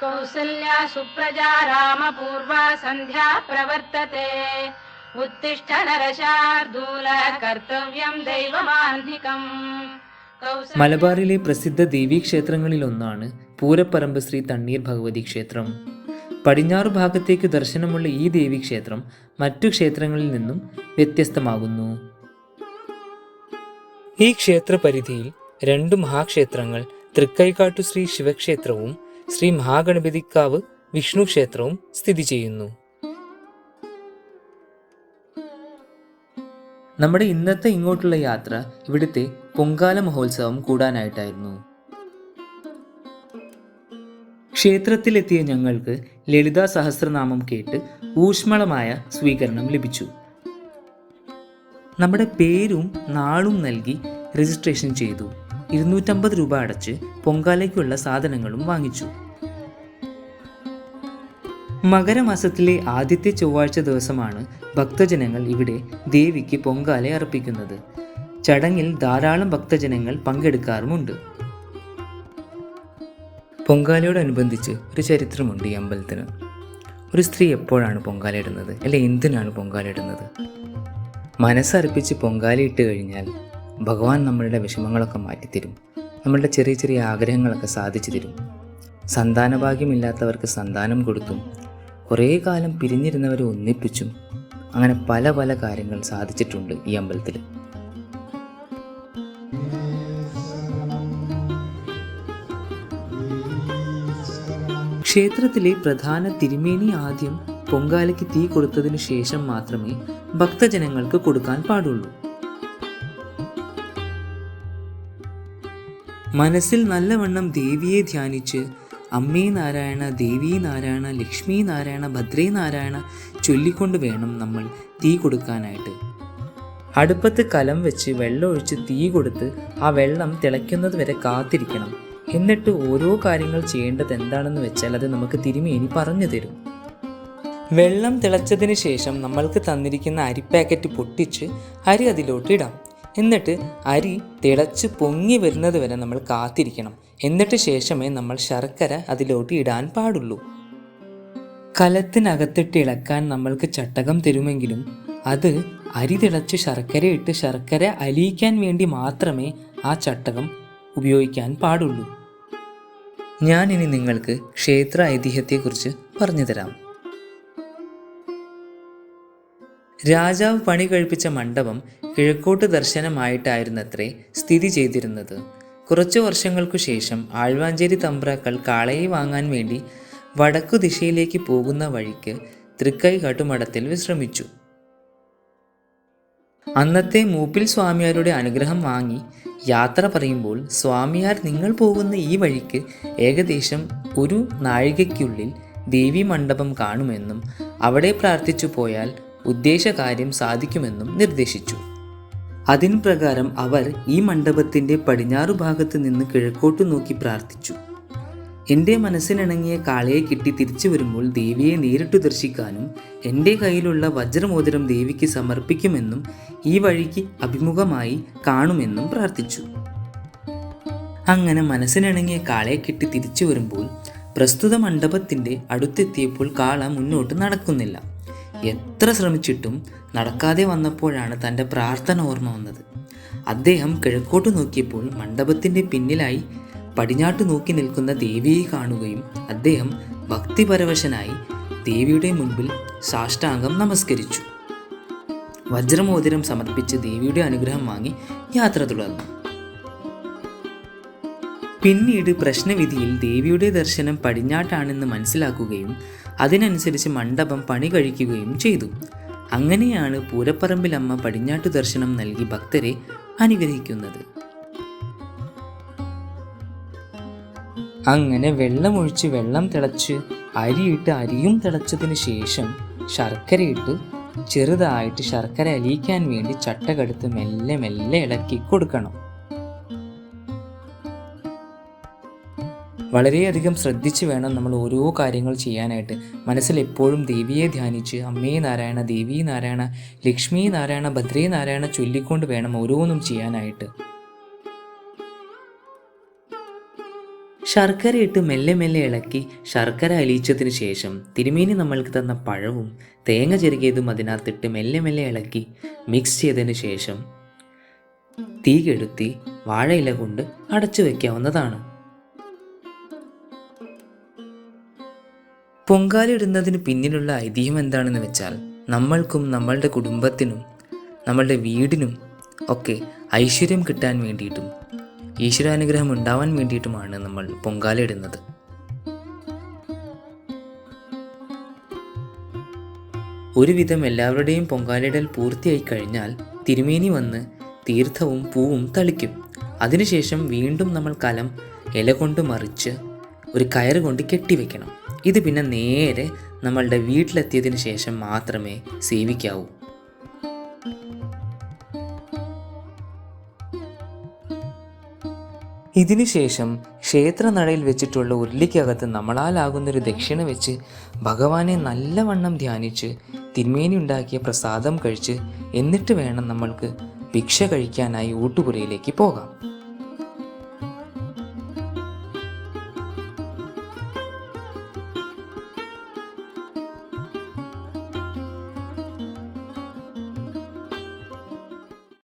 कौसल्या सुप्रजा रामपूर्वा सन्ध्या प्रवर्तते उत्तिष्ठ नरशार्दूल कर्तव्यं दैवमान्धिकम्. മലബാറിലെ പ്രസിദ്ധ ദേവീക്ഷേത്രങ്ങളിലൊന്നാണ് പൂരപ്പറമ്പ് ശ്രീ തണ്ണീർ ഭഗവതി ക്ഷേത്രം. പടിഞ്ഞാറു ഭാഗത്തേക്ക് ദർശനമുള്ള ഈ ദേവീക്ഷേത്രം മറ്റു ക്ഷേത്രങ്ങളിൽ നിന്നും വ്യത്യസ്തമാകുന്നു. ഈ ക്ഷേത്ര പരിധിയിൽ 2 മഹാക്ഷേത്രങ്ങൾ, തൃക്കൈകാട്ടു ശ്രീ ശിവക്ഷേത്രവും ശ്രീ മഹാഗണപതിക്കാവ് വിഷ്ണു ക്ഷേത്രവും സ്ഥിതി ചെയ്യുന്നു. നമ്മുടെ ഇന്നത്തെ ഇങ്ങോട്ടുള്ള യാത്ര ഇവിടുത്തെ പൊങ്കാല മഹോത്സവം കൂടാനായിട്ടായിരുന്നു. ക്ഷേത്രത്തിലെത്തിയ ഞങ്ങൾക്ക് ലളിതാ സഹസ്രനാമം കേട്ട് ഊഷ്മളമായ സ്വീകരണം ലഭിച്ചു. നമ്മുടെ പേരും നാളും നൽകി രജിസ്ട്രേഷൻ ചെയ്തു. 250 രൂപ അടച്ച് പൊങ്കാലയ്ക്കുള്ള സാധനങ്ങളും വാങ്ങിച്ചു. മകരമാസത്തിലെ ആദ്യത്തെ ചൊവ്വാഴ്ച ദിവസമാണ് ഭക്തജനങ്ങൾ ഇവിടെ ദേവിക്ക് പൊങ്കാല അർപ്പിക്കുന്നത്. ചടങ്ങിൽ ധാരാളം ഭക്തജനങ്ങൾ പങ്കെടുക്കാറുമുണ്ട്. പൊങ്കാലയോടനുബന്ധിച്ച് ഒരു ചരിത്രമുണ്ട് ഈ അമ്പലത്തിന്. ഒരു സ്ത്രീ എപ്പോഴാണ് പൊങ്കാല ഇടുന്നത്, അല്ലെ എന്തിനാണ് പൊങ്കാല ഇടുന്നത്? മനസ്സർപ്പിച്ച് പൊങ്കാല ഇട്ട് കഴിഞ്ഞാൽ ഭഗവാൻ നമ്മളുടെ വിഷമങ്ങളൊക്കെ മാറ്റിത്തരും. നമ്മളുടെ ചെറിയ ചെറിയ ആഗ്രഹങ്ങളൊക്കെ സാധിച്ചു തരും. സന്താനഭാഗ്യമില്ലാത്തവർക്ക് സന്താനം കൊടുത്തും കുറേ കാലം പിരിഞ്ഞിരുന്നവരെ ഒന്നിപ്പിച്ചും അങ്ങനെ പല പല കാര്യങ്ങൾ സാധിച്ചിട്ടുണ്ട് ഈ അമ്പലത്തിൽ. ക്ഷേത്രത്തിലെ പ്രധാന തിരുമേനി ആദ്യം പൊങ്കാലയ്ക്ക് തീ കൊടുത്തതിനു ശേഷം മാത്രമേ ഭക്തജനങ്ങൾക്ക് കൊടുക്കാൻ പാടുള്ളൂ. മനസ്സിൽ നല്ലവണ്ണം ദേവിയെ ധ്യാനിച്ച് അമ്മേ നാരായണ, ദേവീ നാരായണ, ലക്ഷ്മി നാരായണ, ഭദ്രേ നാരായണ ചൊല്ലിക്കൊണ്ട് വേണം നമ്മൾ തീ കൊടുക്കാനായിട്ട്. അടുപ്പത്ത് കലം വെച്ച് വെള്ളം ഒഴിച്ച് തീ കൊടുത്ത് ആ വെള്ളം തിളയ്ക്കുന്നത് വരെ കാത്തിരിക്കണം. എന്നിട്ട് ഓരോ കാര്യങ്ങൾ ചെയ്യേണ്ടത് എന്താണെന്ന് വെച്ചാൽ അത് നമുക്ക് തിരുമേനി പറഞ്ഞു തരും. വെള്ളം തിളച്ചതിന് ശേഷം നമ്മൾക്ക് തന്നിരിക്കുന്ന അരി പാക്കറ്റ് പൊട്ടിച്ച് അരി അതിലോട്ട് ഇടാം. എന്നിട്ട് അരി തിളച്ച് പൊങ്ങി വരുന്നത് വരെ നമ്മൾ കാത്തിരിക്കണം. എന്നിട്ട് ശേഷമേ നമ്മൾ ശർക്കര അതിലോട്ട് ഇടാൻ പാടുള്ളൂ. കലത്തിനകത്തിട്ട് ഇളക്കാൻ നമ്മൾക്ക് ചട്ടകം തരുമെങ്കിലും അത് അരി തിളച്ച് ശർക്കര ഇട്ട് ശർക്കര അലിയിക്കാൻ വേണ്ടി മാത്രമേ ആ ചട്ടകം ഉപയോഗിക്കാൻ പാടുള്ളൂ. ഞാൻ ഇനി നിങ്ങൾക്ക് ക്ഷേത്ര ഐതിഹ്യത്തെക്കുറിച്ച് പറഞ്ഞു തരാം. രാജാവ് പണി കഴിപ്പിച്ച മണ്ഡപം കിഴക്കോട്ട് ദർശനമായിട്ടായിരുന്നത്രേ സ്ഥിതി ചെയ്തിരുന്നത്. കുറച്ചു വർഷങ്ങൾക്കു ശേഷം ആഴ്വാഞ്ചേരി തമ്പ്രാക്കൾ കാളയെ വാങ്ങാൻ വേണ്ടി വടക്കു ദിശയിലേക്ക് പോകുന്ന വഴിക്ക് തൃക്കൈകാട്ടുമഠത്തിൽ വിശ്രമിച്ചു. അന്നത്തെ മൂപ്പിൽ സ്വാമിയാരുടെ അനുഗ്രഹം വാങ്ങി യാത്ര പറയുമ്പോൾ സ്വാമിയാർ നിങ്ങൾ പോകുന്ന ഈ വഴിക്ക് ഏകദേശം 1 നാഴികയ്ക്കുള്ളിൽ ദേവി മണ്ഡപം കാണുമെന്നും അവിടെ പ്രാർത്ഥിച്ചു പോയാൽ ഉദ്ദേശകാര്യം സാധിക്കുമെന്നും നിർദ്ദേശിച്ചു. അതിൻ പ്രകാരം അവർ ഈ മണ്ഡപത്തിൻ്റെ പടിഞ്ഞാറു ഭാഗത്ത് നിന്ന് കിഴക്കോട്ട് നോക്കി പ്രാർത്ഥിച്ചു. എൻ്റെ മനസ്സിനിണങ്ങിയ കാളയെ കിട്ടി തിരിച്ചു വരുമ്പോൾ ദേവിയെ നേരിട്ട് ദർശിക്കാനും എൻ്റെ കയ്യിലുള്ള വജ്രമോതിരം ദേവിക്ക് സമർപ്പിക്കുമെന്നും ഈ വഴിക്ക് അഭിമുഖമായി കാണുമെന്നും പ്രാർത്ഥിച്ചു. അങ്ങനെ മനസ്സിനിണങ്ങിയ കാളയെ കിട്ടി തിരിച്ചു വരുമ്പോൾ പ്രസ്തുത മണ്ഡപത്തിൻ്റെ അടുത്തെത്തിയപ്പോൾ കാള മുന്നോട്ട് നടക്കുന്നില്ല. എത്ര ശ്രമിച്ചിട്ടും നടക്കാതെ വന്നപ്പോഴാണ് തൻ്റെ പ്രാർത്ഥന ഓർമ്മ വന്നത്. അദ്ദേഹം കിഴക്കോട്ട് നോക്കിയപ്പോൾ മണ്ഡപത്തിൻ്റെ പിന്നിലായി പടിഞ്ഞാട്ട് നോക്കി നിൽക്കുന്ന ദേവിയെ കാണുകയും അദ്ദേഹം ഭക്തിപരവശനായി ദേവിയുടെ മുൻപിൽ സാഷ്ടാംഗം നമസ്കരിച്ചു. വജ്രമോതിരം സമർപ്പിച്ച് ദേവിയുടെ അനുഗ്രഹം വാങ്ങി യാത്ര തുടർന്നു. പിന്നീട് പ്രശ്നവിധിയിൽ ദേവിയുടെ ദർശനം പടിഞ്ഞാട്ടാണെന്ന് മനസ്സിലാക്കുകയും അതിനനുസരിച്ച് മണ്ഡപം പണി കഴിക്കുകയും ചെയ്തു. അങ്ങനെയാണ് പൂരപ്പറമ്പിലമ്മ പടിഞ്ഞാട്ടു ദർശനം നൽകി ഭക്തരെ അനുഗ്രഹിക്കുന്നത്. അങ്ങനെ വെള്ളമൊഴിച്ച് വെള്ളം തിളച്ച് അരിയിട്ട് അരിയും തിളച്ചതിന് ശേഷം ശർക്കരയിട്ട് ചെറുതായിട്ട് ശർക്കര അലിയിക്കാൻ വേണ്ടി ചട്ടകെടുത്ത് മെല്ലെ മെല്ലെ ഇളക്കി കൊടുക്കണം. വളരെയധികം ശ്രദ്ധിച്ച് വേണം നമ്മൾ ഓരോ കാര്യങ്ങൾ ചെയ്യാനായിട്ട്. മനസ്സിൽ എപ്പോഴും ദേവിയെ ധ്യാനിച്ച് അമ്മേ നാരായണ, ദേവി നാരായണ, ലക്ഷ്മി നാരായണ, ഭദ്രേ നാരായണ ചൊല്ലിക്കൊണ്ട് വേണം ഓരോന്നും ചെയ്യാനായിട്ട്. ശർക്കരയിട്ട് മെല്ലെ മെല്ലെ ഇളക്കി ശർക്കര അലിയിച്ചതിന് ശേഷം തിരുമേനി നമ്മൾക്ക് തന്ന പഴവും തേങ്ങ ചെരുകിയതും അതിനകത്തിട്ട് മെല്ലെ മെല്ലെ ഇളക്കി മിക്സ് ചെയ്തതിന് ശേഷം തീ കെടുത്തി വാഴയില കൊണ്ട് അടച്ചു വയ്ക്കാവുന്നതാണ്. പൊങ്കാല ഇടുന്നതിന് പിന്നിലുള്ള ഐതിഹ്യം എന്താണെന്ന് വെച്ചാൽ നമ്മൾക്കും നമ്മളുടെ കുടുംബത്തിനും നമ്മളുടെ വീടിനും ഒക്കെ ഐശ്വര്യം കിട്ടാൻ വേണ്ടിയിട്ടും ഈശ്വരാനുഗ്രഹം ഉണ്ടാവാൻ വേണ്ടിയിട്ടുമാണ് നമ്മൾ പൊങ്കാല ഇടുന്നത്. ഒരുവിധം എല്ലാവരുടെയും പൊങ്കാലയിടൽ പൂർത്തിയായി കഴിഞ്ഞാൽ തിരുമേനി വന്ന് തീർത്ഥവും പൂവും തളിക്കും. അതിനുശേഷം വീണ്ടും നമ്മൾ കലം ഇല കൊണ്ട് മറിച്ച് ഒരു കയറ് കൊണ്ട് കെട്ടിവെക്കണം. ഇത് പിന്നെ നേരെ നമ്മളുടെ വീട്ടിലെത്തിയതിന് ശേഷം മാത്രമേ സേവിക്കാവൂ. ഇതിനുശേഷം ക്ഷേത്രനടയിൽ വെച്ചിട്ടുള്ള ഉരുളിക്കകത്ത് നമ്മളാലാകുന്നൊരു ദക്ഷിണ വെച്ച് ഭഗവാനെ നല്ലവണ്ണം ധ്യാനിച്ച് തിരുമേനി ഉണ്ടാക്കിയ പ്രസാദം കഴിച്ച് എന്നിട്ട് വേണം നമ്മൾക്ക് ഭിക്ഷ കഴിക്കാനായി ഊട്ടുപുരയിലേക്ക് പോകാം.